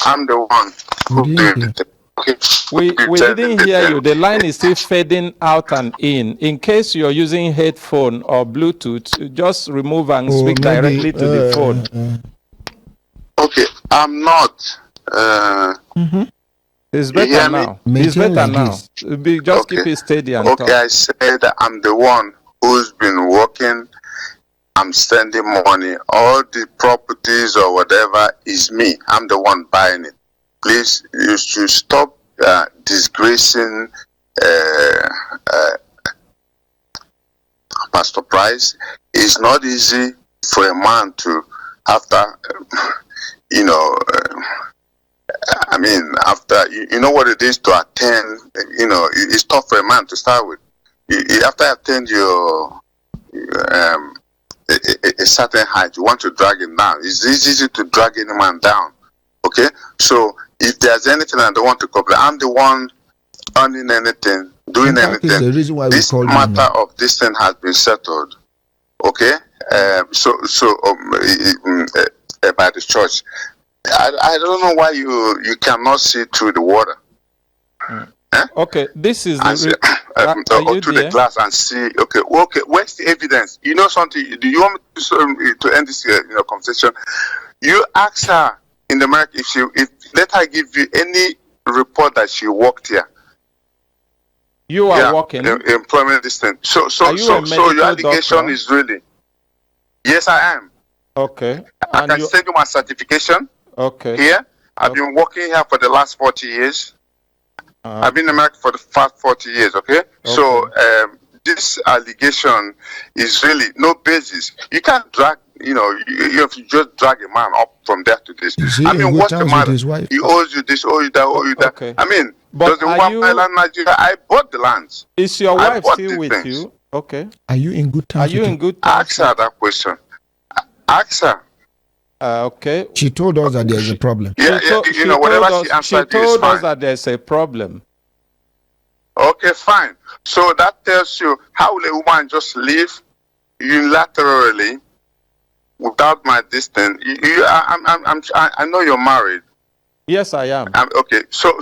I'm the one who did it. Okay. We didn't hear you. The line is still fading out and in. In case you're using headphone or Bluetooth, just remove and speak directly to the phone. Okay, I'm not. It's better now. It's better now. Just keep it steady and talk. I said I'm the one who's been working. I'm sending money. All the properties or whatever is me. I'm the one buying it. Please, you should stop disgracing Pastor Price. It's not easy for a man to, after, after, you know what it is to attend, it's tough for a man to start with. After you attend a certain height, you want to drag him down. It's easy to drag any man down. Okay? So, if there's anything I don't want to complain, I'm the one earning anything, doing anything. The reason why this matter of this thing has been settled. Okay? By the church. I don't know why you cannot see through the water. Okay, this is or through the glass and see. Okay. Where's the evidence? You know something? Do you want me to end this conversation? You ask her in the market if let her give you any report that she worked here. You are working employment distance. So your allegation is really. Yes, I am. Okay. I can send you my certification. Okay. Here, I've been working here for the last 40 years. I've been in America for the past 40 years. Okay. So this allegation is really no basis. You can't drag. You have to just drag a man up from there to this. What's the matter? He owes you this, owe you that, owe you that. Okay. But does the one island Nigeria? I bought the lands. Is your wife still with you? Okay. Are you in good terms? Ask her that question. Ask her. Okay. She told us that there's a problem. She told us that there's a problem. Okay, fine. So that tells you how will a woman just leave unilaterally without my distance? I know you're married. Yes, I am. Okay. So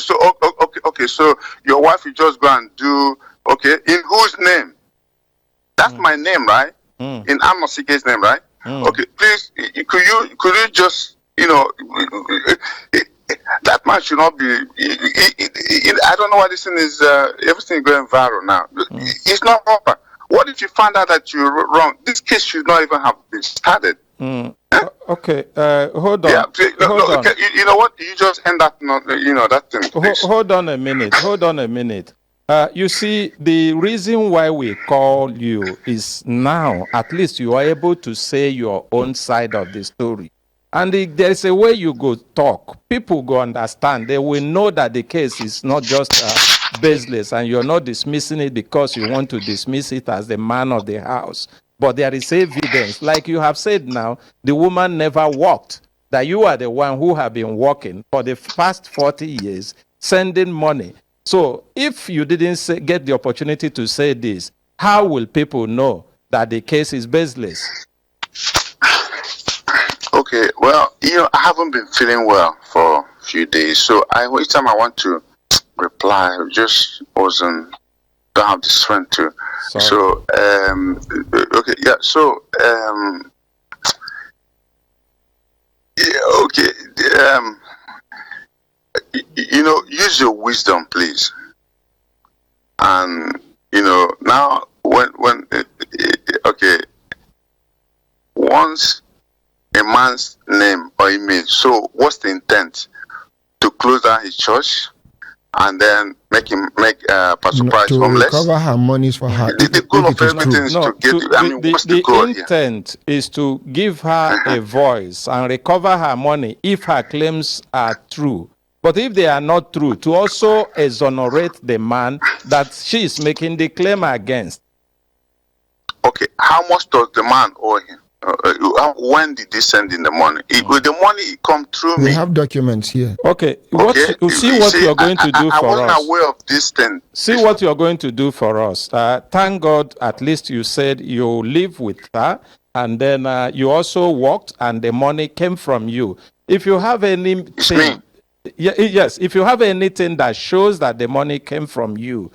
your wife will just go and do. Okay, in whose name? That's my name, right? In Anosike's name, right? Okay, please, could you just, that man should not be, I don't know why this thing is, everything going viral now. It's not proper. What if you find out that you're wrong? This case should not even have been started. Okay, hold on. Yeah, hold on. Okay, you know what? You just end up, that thing. Hold on a minute. You see, the reason why we call you is now, at least you are able to say your own side of the story. And there's a way you go talk. People go understand. They will know that the case is not just baseless and you're not dismissing it because you want to dismiss it as the man of the house. but there is evidence. Like you have said now, the woman never worked, that you are the one who have been working for the past 40 years, sending money. So if you didn't get the opportunity to say this, how will people know that the case is baseless? Okay, well, I haven't been feeling well for a few days, so each time I want to reply, I just don't have the strength to. Sorry. So, okay, yeah, so, yeah, okay, use your wisdom, please. And, now, okay, once a man's name or image, so what's the intent? To close down his church and then make Pastor Price homeless? To recover her monies for her. The goal of everything is to get, what's the goal here? The intent is to give her a voice and recover her money if her claims are true. But if they are not true, to also exonerate the man that she is making the claim against. Okay, how much does the man owe him? When did they send in the money? Will the money come through me? We have documents here. Okay, what you are going to do for us. I wasn't aware of this thing. See what you are going to do for us. Thank God, at least you said you live with her, and then you also worked, and the money came from you. If you have anything, yes, if you have anything that shows that the money came from you,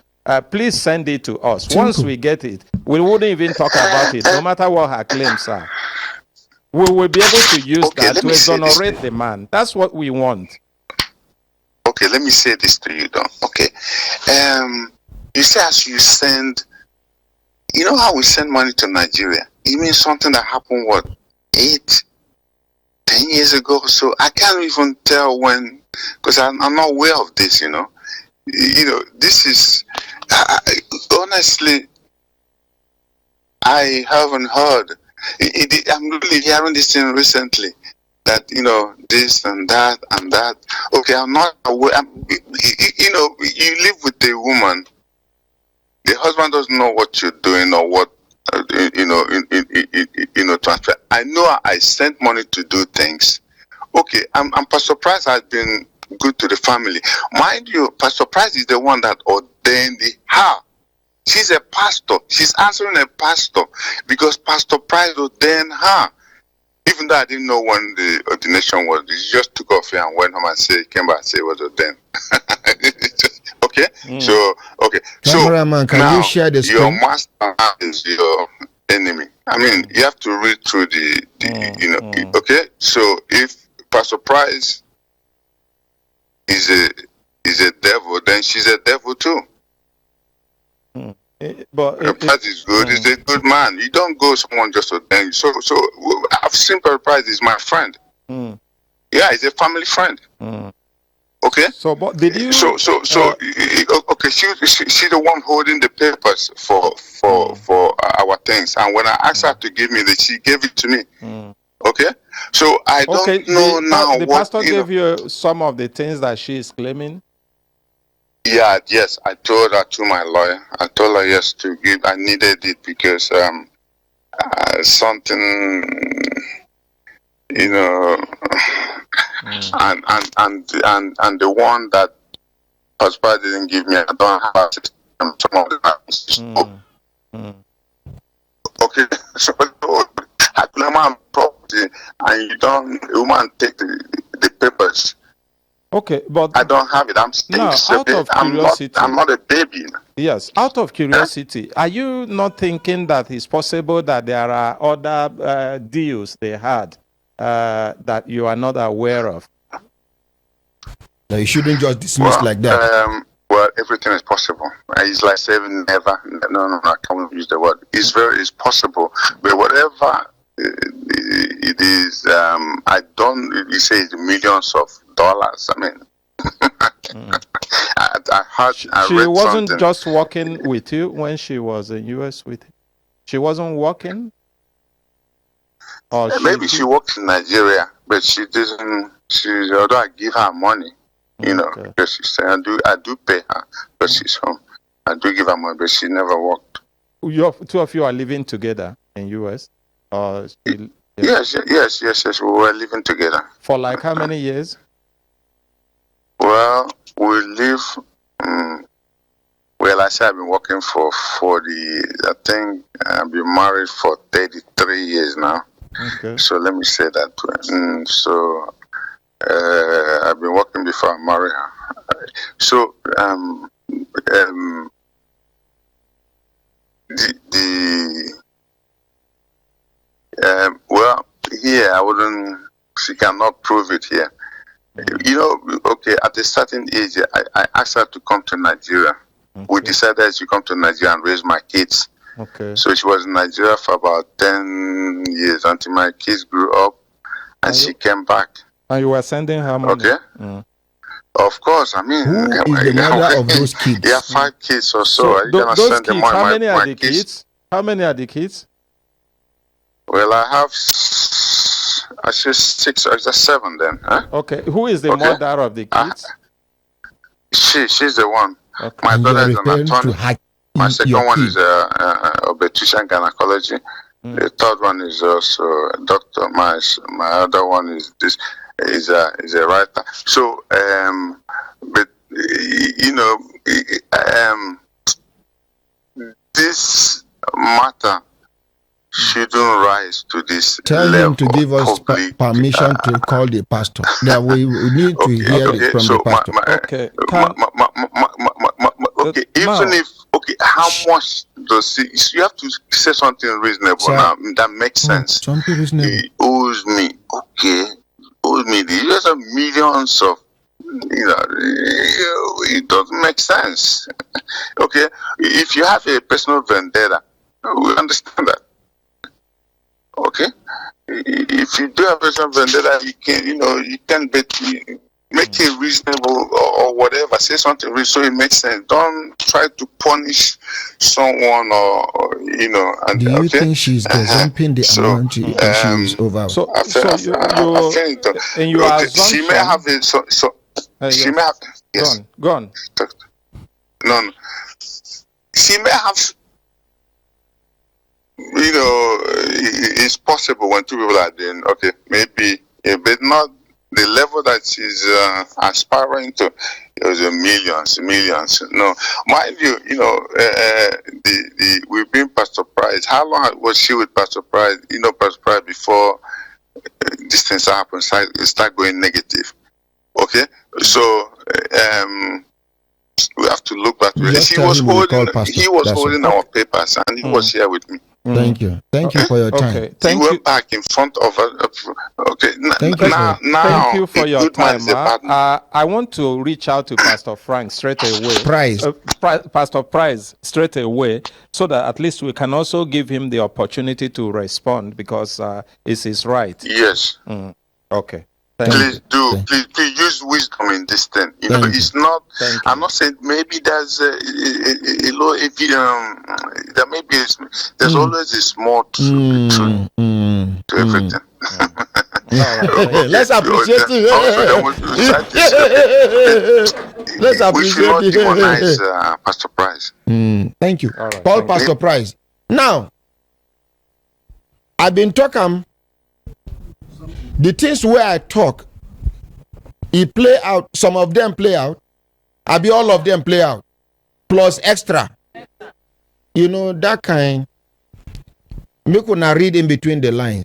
please send it to us. Simple. Once we get it, we wouldn't even talk about it, no matter what her claims are. We will be able to use that to exonerate the man. That's what we want. Okay, let me say this to you, though. Okay. You say as you send, you know how we send money to Nigeria? You mean something that happened, 8, 10 years ago? So I can't even tell when, because I'm not aware of this, this is, honestly, I haven't heard. I'm really hearing this thing recently, that, this and that and that. Okay, I'm not aware. You live with a woman. The husband doesn't know what you're doing or what, transfer. I know I sent money to do things. Okay, I'm surprised I've been good to the family. Mind you, Pastor Price is the one that ordained her. She's a pastor. She's answering a pastor because Pastor Price ordained her. Even though I didn't know when the ordination was, she just took off here and went home and came back and said it was ordained. Okay? So, okay. Cameraman, can you share the screen? Your master is your enemy. I mean, you have to read through okay? So if Pastor Price is a devil, then she's a devil too. But Price is good. He's a good man. You don't go someone just to them. So I've seen Price is my friend. Yeah, he's a family friend. Okay. So, but did you? Okay. She's the one holding the papers for our things. And when I asked her to give me she gave it to me. Okay. So I don't know now. The pastor gave you some of the things that she is claiming. Yeah, yes, I told her to my lawyer. I told her yes to give. I needed it because something, and the one that Pastor didn't give me, I don't have access to some of the Okay, so I claim my property, and a woman take the papers. Okay, but I don't have it. I'm now, out of curiosity, I'm not a baby. Yes, out of curiosity, are you not thinking that it's possible that there are other deals they had that you are not aware of? No, you shouldn't just dismiss like that. Well, everything is possible. It's like saying never. No, I can't use the word. It's possible, but whatever it is, I don't. You say it's millions of dollars. I mean, she wasn't something. Just working with you when she was in US with you. She wasn't working. Or maybe she works in Nigeria, but she doesn't. Although I give her money, because she said I do pay her, but she's home. I do give her money, but she never worked. Two of you are living together. in US? Or still? Yes. We were living together. For like how many years? Well, we live. Well, I said I've been working for 40. I think I've been married for 33 years now. Okay. So let me say that. I've been working before I married her. So well, here I wouldn't. She cannot prove it here. You know, okay. At a certain age, I asked her to come to Nigeria. Okay. We decided to come to Nigeria and raise my kids. Okay. So she was in Nigeria for about 10 years until my kids grew up, and she came back. And you were sending her money? Okay. Of course, I mean, who is the mother of those kids? Yeah, 5 kids or so. Those kids, how many are the kids? How many are the kids? Well, I have, I say 6 or 7 then. Huh? Okay. Who is the mother of the kids? She's the one. Okay. My daughter is an attorney. My second one is obstetrician gynecology. The third one is also a doctor. My other one is a writer. So but you know this matter shouldn't rise to this Tell level. him to give us permission to call the pastor. That we need to hear it from the pastor. Even if how much does he? You have to say something reasonable now. That makes sense. Something reasonable. He owes me. Owes me the years of millions of. It doesn't make sense. Okay, if you have a personal vendetta, we understand that. Okay, if you do have a personal vendetta, you can make it reasonable or whatever. Say something so it makes sense. Don't try to punish someone or. And, do you think she's dumping the amount? She is over. She may have it. She may have. Yes. Go on. No. She may have. It's possible when 2 people are doing maybe, but not the level that she's aspiring to. It was millions. No, mind you, we've been Pastor Price. How long was she with Pastor Price? Pastor Price before these things happen, start going negative. Okay, so we have to look back. He was holding our papers, and he was here with me. Thank you for your time. He went back in front of us. Thank you for your time. I want to reach out to Pastor Frank straight away. Pastor Price straight away, so that at least we can also give him the opportunity to respond, because it's his right. Yes. Okay. Please use wisdom in this thing. It's not. I'm not saying maybe there's there may be there's always a small truth to everything. Let's appreciate it. Let's appreciate we should not demonize Pastor Price. Thank you. Right, Paul Pastor Price. Now, I've been talking. The things where I talk, it play out. Some of them play out. All of them play out. Plus extra. That kind. Make una read in between the lines.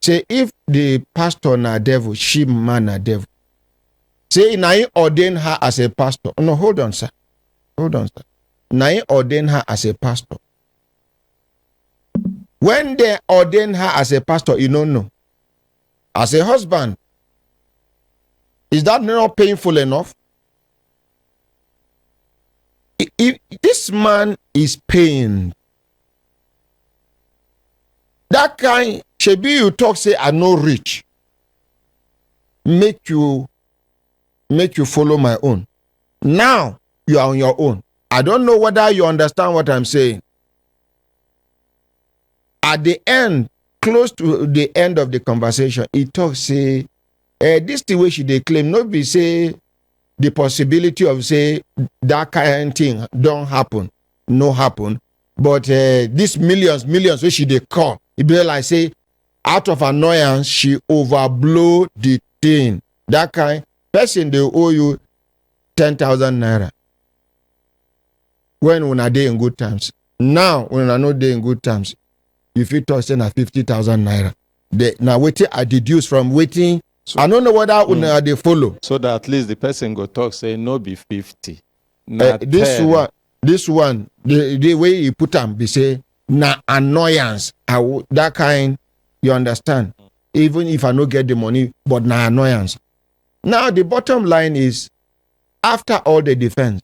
Say, if the pastor na devil, she man na devil. Say, na he ordain her as a pastor. No, hold on, sir. Na he ordain her as a pastor. When they ordain her as a pastor, you don't know. As a husband, is that not painful enough? If this man is pained, that kind, shebi you talk say I no rich. Make you follow my own. Now you are on your own. I don't know whether you understand what I'm saying. At the end, close to the end of the conversation, he talks say, this the way she they claim, not be say the possibility of say that kind of thing don't happen, no happen. But these millions, which she they call, it be like say, out of annoyance, she overblow the thing. That kind person they owe you 10,000 naira. When una dey in good times. Now when una no dey in good times, if you talk say na 50,000 naira. Now waiting I deduce from waiting. So, I don't know whether una they follow. So that at least the person go talk say no be 50. This one, the way he put them, be say na annoyance. That kind, you understand? Even if I no get the money, but na annoyance. Now the bottom line is, after all the defense,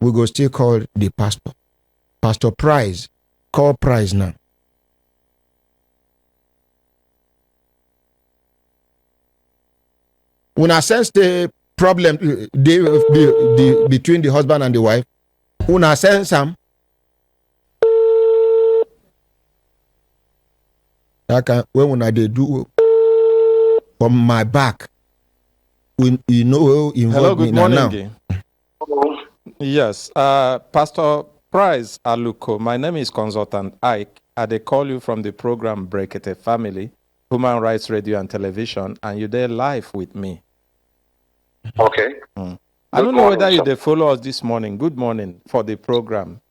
we go still call the pastor. Pastor Price. Call Price now. When I sense the problem between the husband and the wife, when I sense some, when I do from my back, when you know hello, good morning now. Again. Yes, Pastor Price Aluko. My name is Consultant Ike. I call you from the program Brekete Family, Human Rights Radio and Television, and you're there live with me. Okay. I don't know whether you follow us this morning. Good morning for the program.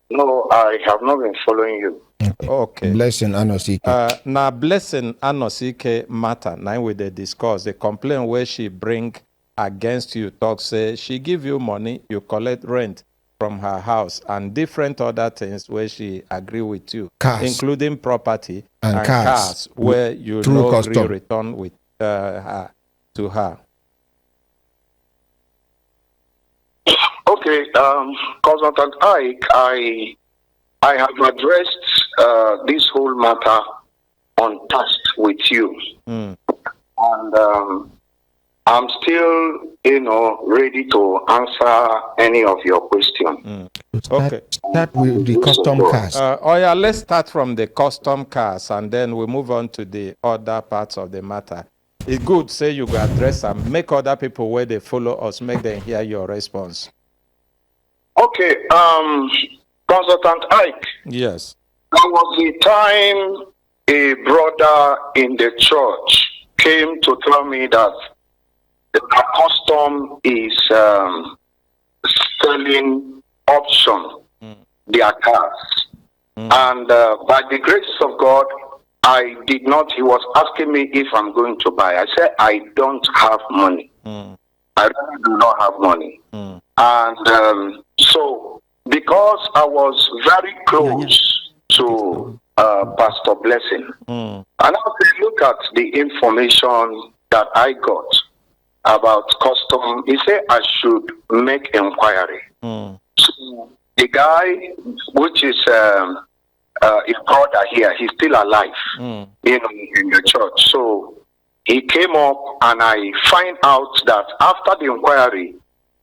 No, I have not been following you. Okay. Blessing Anosike. Now, Blessing Anosike matter. Now we they discuss the complaint where she bring against you. Talk say she give you money, you collect rent from her house, and different other things where she agree with you, cars, including property and cars where you no agree return with her to her. Okay, Consultant Ike, I have addressed this whole matter on task with you, and I'm still, ready to answer any of your questions. Okay. Start with the custom cars. Let's start from the custom cars, and then we move on to the other parts of the matter. It's good, say you go address and make other people where they follow us, make them hear your response. Okay, Consultant Ike. Yes. There was a time a brother in the church came to tell me that the custom is selling option their cars. And by the grace of God, I did not. He was asking me if I'm going to buy. I said, I don't have money. I really do not have money. And so, because I was very close to Pastor Blessing, and I look at the information that I got about custom, he said I should make inquiry. So the guy, which is his brother here, he's still alive in the church. So he came up, and I find out that after the inquiry,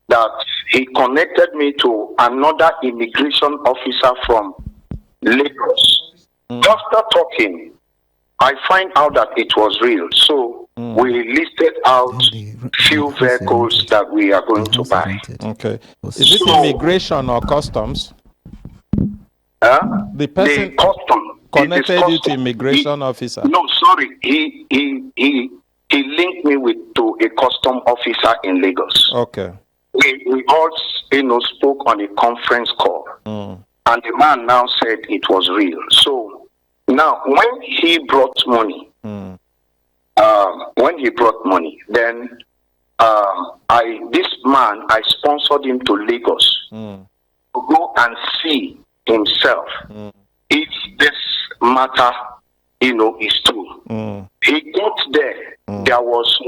that he connected me to another immigration officer from Lagos. After talking, I find out that it was real. So we listed out few vehicles that we are going to buy. Okay. Is it immigration or customs? The person the custom connected you to immigration officer? No, sorry. He linked me to a custom officer in Lagos. Okay. We all, spoke on a conference call, and the man now said it was real. So now, when he brought money, then this man, I sponsored him to Lagos to go and see himself if this matter, is true. He got there. There was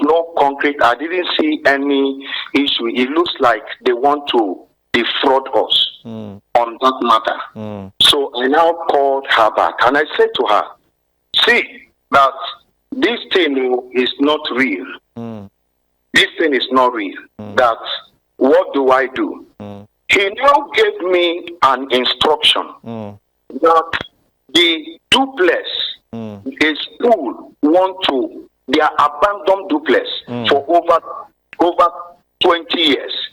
no concrete. I didn't see any issue. It looks like they want to defraud us on that matter. So I now called her back, and I said to her, see, that this thing is not real. This thing is not real. That, what do I do? He now gave me an instruction that the duplex is full, their abandoned duplex for over 20 years.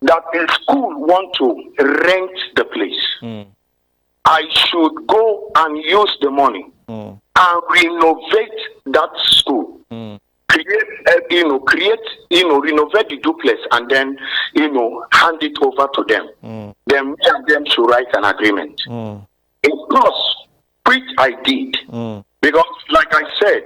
That that the school want to rent the place, I should go and use the money and renovate that school. Renovate the duplex and then, hand it over to them. Then me and them should write an agreement. Of course, which I did, because like I said,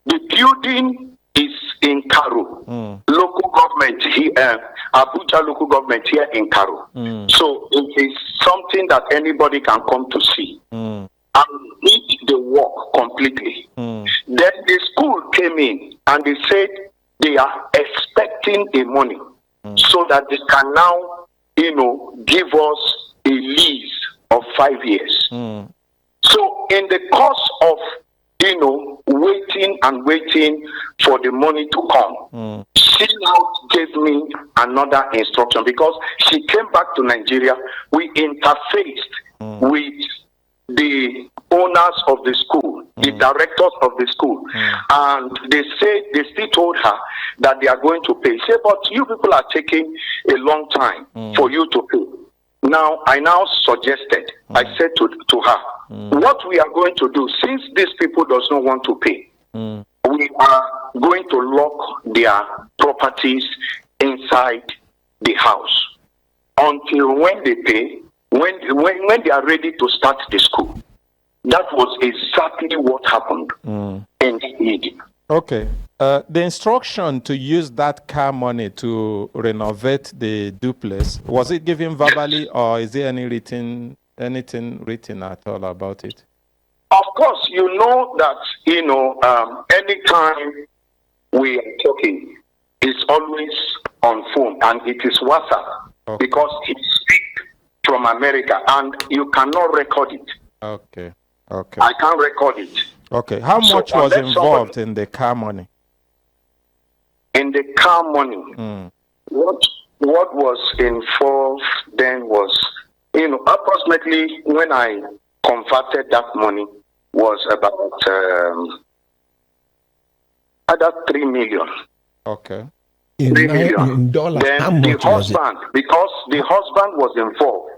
the building is in Karo, local government here, Abuja local government here in Karo. So it is something that anybody can come to see. And did the work completely. Then the school came in and they said they are expecting the money so that they can now, give us a lease of 5 years. So in the course of, waiting and waiting for the money to come, she now gave me another instruction because she came back to Nigeria. We interfaced with the owners of the school, the directors of the school, and they still told her that they are going to pay. Say, but you people are taking a long time for you to pay. Now, I suggested, I said to her, what we are going to do, since these people does not want to pay, we are going to lock their properties inside the house until when they pay, when they are ready to start the school. That was exactly what happened in b.ed. Okay. The instruction to use that car money to renovate the duplex, was it given verbally or is there anything written at all about it? Of course, you know that, anytime we are talking, it's always on phone and it is WhatsApp because he speaks from America and you cannot record it. Okay. I can't record it. Okay. How much was involved in the car money? In the car money, what was involved then was, approximately when I converted that money was about either 3 million. Okay. 3 million. In dollars, then how much the husband, because the husband was involved.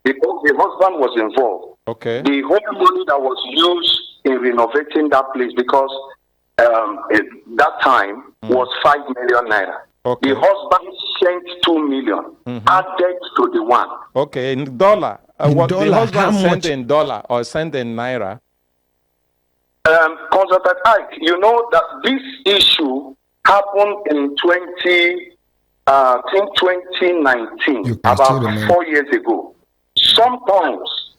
Because the husband was involved. Okay. The whole money that was used in renovating that place, because that time was 5 million naira. Okay. The husband sent 2 million added to the one. Okay, in dollar. What dollar, the husband how sent much? in dollar or sent in naira? Consultant Ike, you know that this issue happened in 2019, about 4 years ago. Sometimes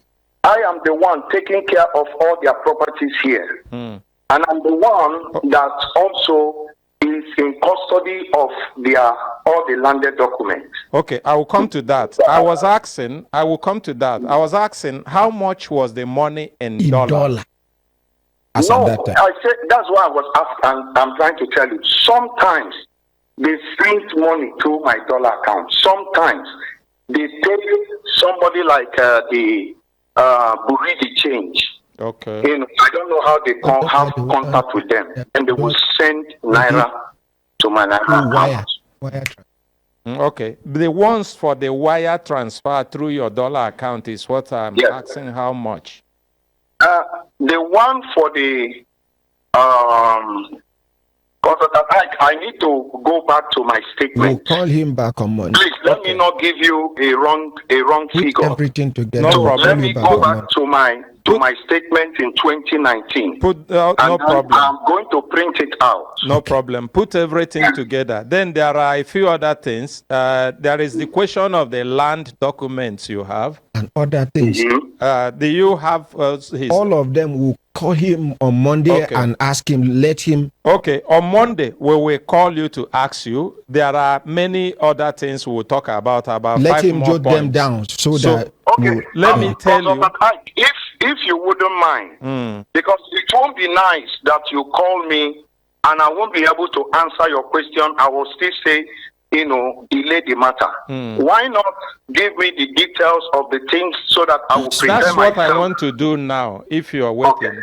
I am the one taking care of all their properties here. And I'm the one that also is in custody of all the landed documents. Okay, I will come to that. I will come to that. I was asking how much was the money in dollar? As No, at that time. I said that's why I was asking. I'm trying to tell you. Sometimes they send money to my dollar account. Sometimes they take somebody like the b.ed change. Okay. I don't know how they have contact with them, and they will send naira to my naira account. Wire. Okay. The ones for the wire transfer through your dollar account is what I'm asking. How much? The one for the I need to go back to my statement. We'll call him back on Monday. Please let me not give you a wrong Put figure. everything together. No We'll problem. call Let you me back go on back Monday. to my statement in 2019. No problem. I'm going to print it out. No problem. Put everything together. Then there are a few other things. There is the question of the land documents you have. And other things. Do you have his? All of them will call him on Monday and ask him, let him. Okay, on Monday we will call you to ask you. There are many other things we will talk about Let 5 him more jot points. them down so that. Okay, let me tell you. If you wouldn't mind, because it won't be nice that you call me and I won't be able to answer your question. I will still say, delay the matter. Why not give me the details of the things so that I will prepare That's myself? what I want to do now, if you are waiting.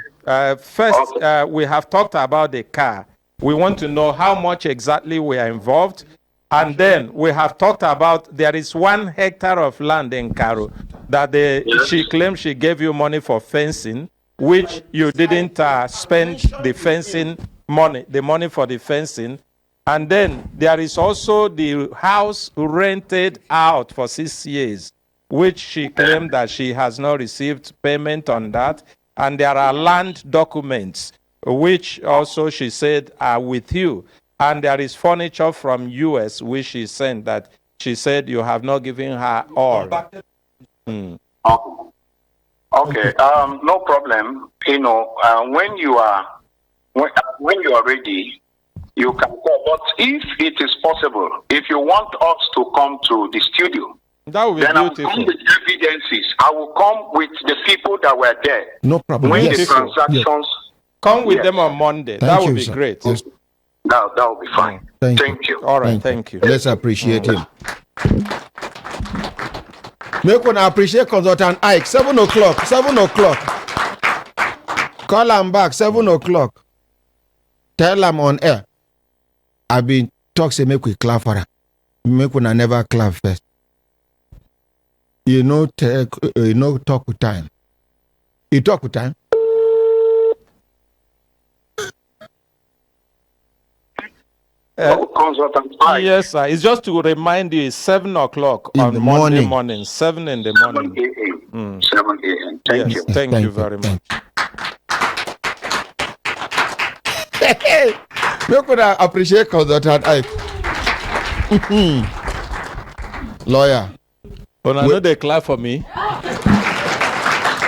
First, we have talked about the car. We want to know how much exactly we are involved. And then we have talked about there is 1 hectare of land in Karo that she claims she gave you money for fencing, which you didn't spend the fencing money, the money for the fencing. And then there is also the house rented out for 6 years, which she claimed that she has not received payment on that. And there are land documents, which also she said are with you. And there is furniture from US, which she sent that she said you have not given her all. Okay, no problem. You know, when you are ready, you can call. But if it is possible, if you want us to come to the studio, that would be then beautiful. I will come with evidences. I will come with the people that were there. No problem. When Yes. the transactions. Come with Yes. them on Monday. Thank That would you, be sir. great. Yes. That will be fine. Thank you. All right, thank you. Let's appreciate him. Make one appreciate consultant Ike. 7 o'clock. 7 o'clock. Call him back. 7 o'clock. Tell him on air. I've been talk say make we clap for her. Make one never clap first. You know, talk with time. You talk with time. Consultant Yes, sir. It's just to remind you, it's 7 o'clock In on the Monday morning. morning. 7 in the 7 morning. a.m. 7 a.m. Thank you. Thank you very much. Make one appreciate consultant Ike. Lawyer. But I know they clap for me.